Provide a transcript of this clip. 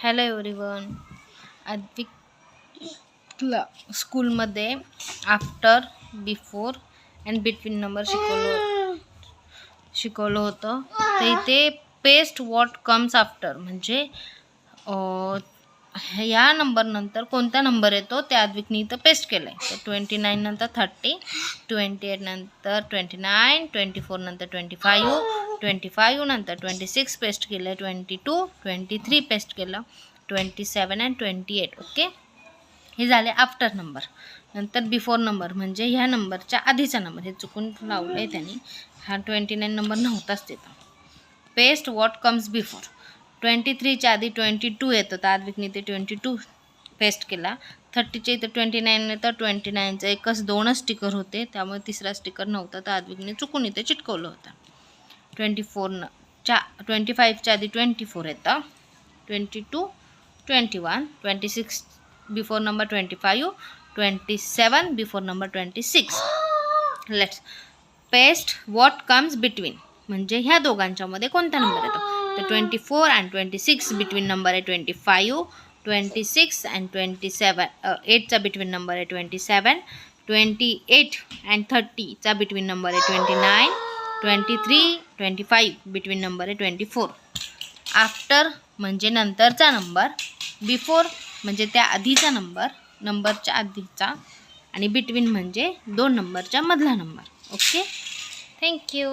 Hello everyone. आद्विकला स्कूलमध्ये after, before and between number शिकवलं होतं. तर इथे पेस्ट व्हॉट कम्स आफ्टर म्हणजे ह्या नंबर नंतर कोणता नंबर येतो ते आद्विकने इथं पेस्ट केलं आहे. तर 29 नंतर 30, 28 नंतर 29, 24 नंतर 25, 25 नंतर 26 पेस्ट केलं, 22, 23 पेस्ट केलं, 27 अँड 28. ओके, हे झाले आफ्टर नंबर. नंतर बिफोर नंबर म्हणजे ह्या नंबरच्या आधीचा नंबर. हे चुकून लावलं आहे त्यांनी, हा 29 नंबर नव्हताच तिथं. Paste what comes before. 23च्या आधी 22 येतं, तर आद्विकने ते 22 पेस्ट केला. 30च्या इथं 29 येतं, 29चं एकच 2च स्टिकर होते, त्यामुळे तिसरा स्टिकर नव्हता, तर आद्विकने चुकून इथे चिटकवलं होतं. 25च्या आधी 24 येतं, 22, 21, 26 before number 25, 27 before number 26. Let's paste what comes between म्हणजे ह्या दोघांच्यामध्ये कोणता नंबर येतो. तर 24 अँड 26 बिटवीन नंबर आहे 25, 26 अँड 27 8चा बिटवीन नंबर आहे 27, 28 अँड 30चा बिटवीन नंबर आहे 29, 23, 25 बिटवीन नंबर आहे 24. आफ्टर म्हणजे नंतरचा नंबर, बिफोर म्हणजे त्या आधीचा नंबरच्या आधीचा, आणि बिटवीन म्हणजे 2 नंबरच्या मधला नंबर. Okay, thank you.